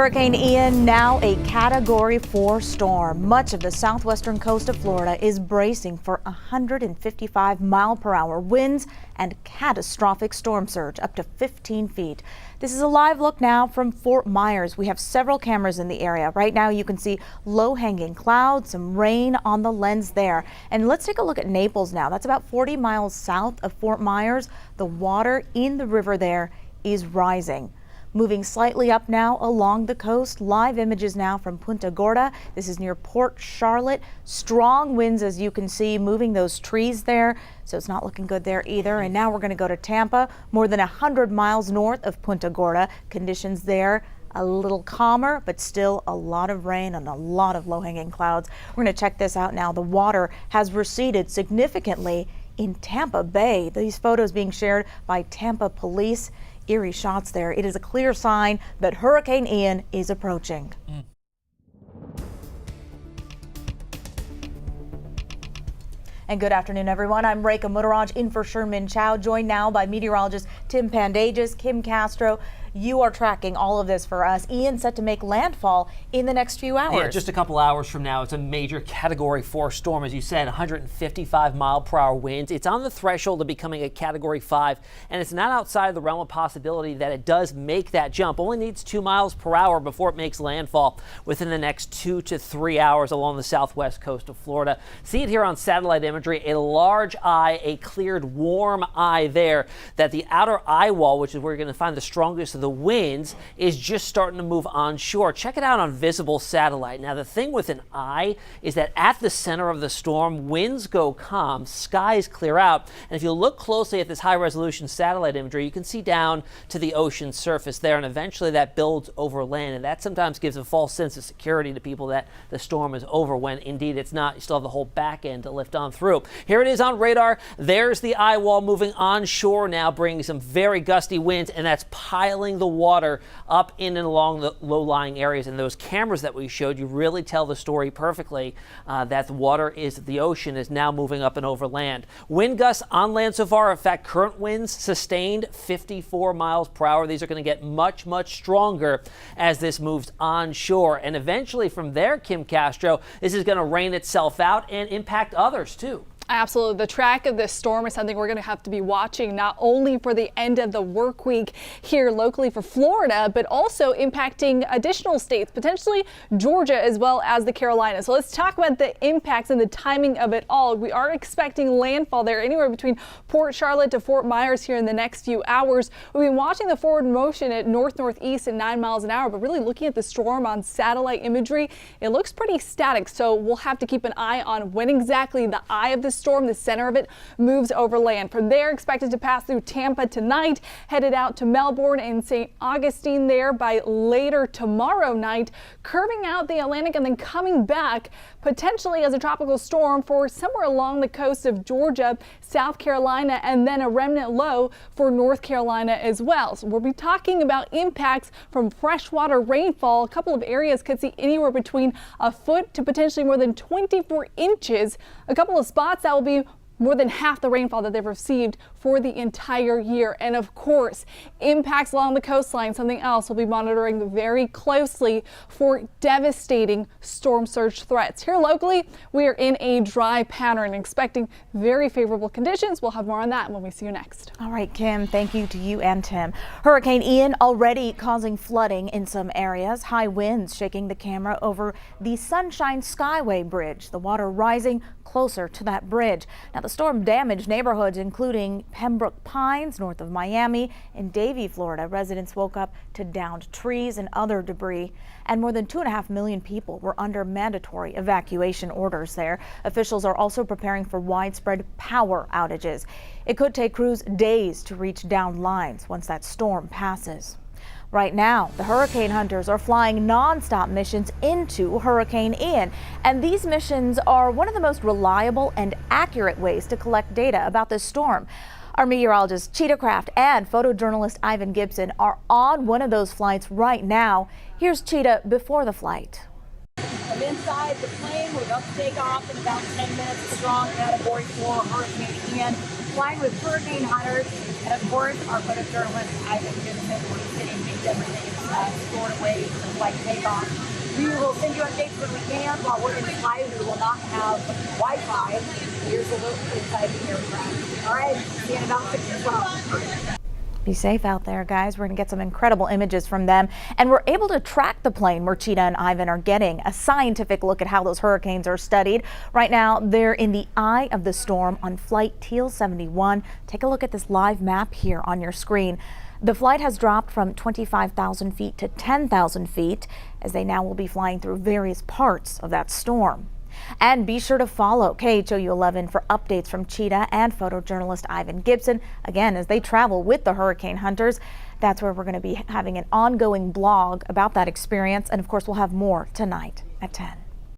Hurricane Ian, now a Category 4 storm. Much of the southwestern coast of Florida is bracing for 155-mile-per-hour winds and catastrophic storm surge up to 15 feet. This is a live look now from Fort Myers. We have several cameras in the area. Right now you can see low-hanging clouds, some rain on the lens there. And let's take a look at Naples now. That's about 40 miles south of Fort Myers. The water in the river there is rising. Moving slightly up now along the coast. Live images now from Punta Gorda. This is near Port Charlotte. Strong winds, as you can see, moving those trees there. So it's not looking good there either. And now we're going to go to Tampa, more than 100 miles north of Punta Gorda. Conditions there a little calmer, but still a lot of rain and a lot of low-hanging clouds. We're going to check this out now. The water has receded significantly in Tampa Bay. These photos being shared by Tampa police. Eerie shots there. It is a clear sign that Hurricane Ian is approaching. And good afternoon, everyone. I'm Rekha Muttaraj in for Sherman Chow, joined now by meteorologist Tim Pandages, Kim Castro. You are tracking all of this for us. Ian set to make landfall in the next few hours. Yeah, just a couple hours from now. It's a major Category 4 storm, as you said, 155-mile-per-hour winds. It's on the threshold of becoming a Category 5, and it's not outside of the realm of possibility that it does make that jump. Only needs 2 miles per hour before it makes landfall within the next 2 to 3 hours along the southwest coast of Florida. See it here on satellite imagery, a large eye, a cleared warm eye there, that the outer eye wall, which is where you're going to find the strongest of the winds, is just starting to move onshore. Check it out on visible satellite. Now, the thing with an eye is that at the center of the storm, winds go calm, skies clear out, and if you look closely at this high-resolution satellite imagery, you can see down to the ocean surface there, and eventually that builds over land, and that sometimes gives a false sense of security to people that the storm is over, when indeed it's not. You still have the whole back end to lift on through. Here it is on radar. There's the eye wall moving onshore now, bringing some very gusty winds, and that's piling the water up in and along the low-lying areas. And those cameras that we showed you really tell the story perfectly, that the water the ocean is now moving up and over land. Wind gusts on land so far. In fact, current winds sustained 54 miles per hour. These are going to get much, much stronger as this moves onshore. And eventually from there, Kim Castro, this is going to rain itself out and impact others too. Absolutely. The track of this storm is something we're going to have to be watching, not only for the end of the work week here locally for Florida, but also impacting additional states, potentially Georgia as well as the Carolinas. So let's talk about the impacts and the timing of it all. We are expecting landfall there anywhere between Port Charlotte to Fort Myers here in the next few hours. We've been watching the forward motion at north-northeast at 9 miles an hour, but really looking at the storm on satellite imagery, it looks pretty static. So we'll have to keep an eye on when exactly the eye of the storm, the center of it, moves over land. From there, expected to pass through Tampa tonight, headed out to Melbourne and St. Augustine there by later tomorrow night, curving out the Atlantic and then coming back potentially as a tropical storm for somewhere along the coast of Georgia, South Carolina, and then a remnant low for North Carolina as well. So we'll be talking about impacts from freshwater rainfall. A couple of areas could see anywhere between a foot to potentially more than 24 inches. A couple of spots that will be more than half the rainfall that they've received for the entire year. And of course, impacts along the coastline, something else we'll be monitoring very closely for devastating storm surge threats. Here locally, we are in a dry pattern, expecting very favorable conditions. We'll have more on that when we see you next. All right, Kim, thank you to you and Tim. Hurricane Ian already causing flooding in some areas. High winds shaking the camera over the Sunshine Skyway Bridge. The water rising closer to that bridge. Now, the storm damaged neighborhoods including Pembroke Pines, north of Miami, and Davie, Florida. Residents woke up to downed trees and other debris, and more than 2.5 million people were under mandatory evacuation orders there. Officials are also preparing for widespread power outages. It could take crews days to reach downed lines once that storm passes. Right now, the hurricane hunters are flying non-stop missions into Hurricane Ian, and these missions are one of the most reliable and accurate ways to collect data about this storm. Our meteorologist Cheetah Craft and photojournalist Ivan Gibson are on one of those flights right now. Here's Cheetah before the flight. I'm inside the plane. We're about to take off in about 10 minutes. Strong Category 4 Hurricane Ian, flying with hurricane hunters, and of course our photojournalist Ivan Gibson. We're sitting everything stored away for flight takeoff. We will send you updates when we can. While we're in flight, we will not have Wi-Fi. Here's a look inside the aircraft. All right, see you in about 6 o'clock. Be safe out there, guys. We're going to get some incredible images from them. And we're able to track the plane where Cheetah and Ivan are getting a scientific look at how those hurricanes are studied. Right now, they're in the eye of the storm on flight Teal 71. Take a look at this live map here on your screen. The flight has dropped from 25,000 feet to 10,000 feet as they now will be flying through various parts of that storm. And be sure to follow KHOU 11 for updates from Cheetah and photojournalist Ivan Gibson, again, as they travel with the hurricane hunters. That's where we're going to be having an ongoing blog about that experience. And of course, we'll have more tonight at 10.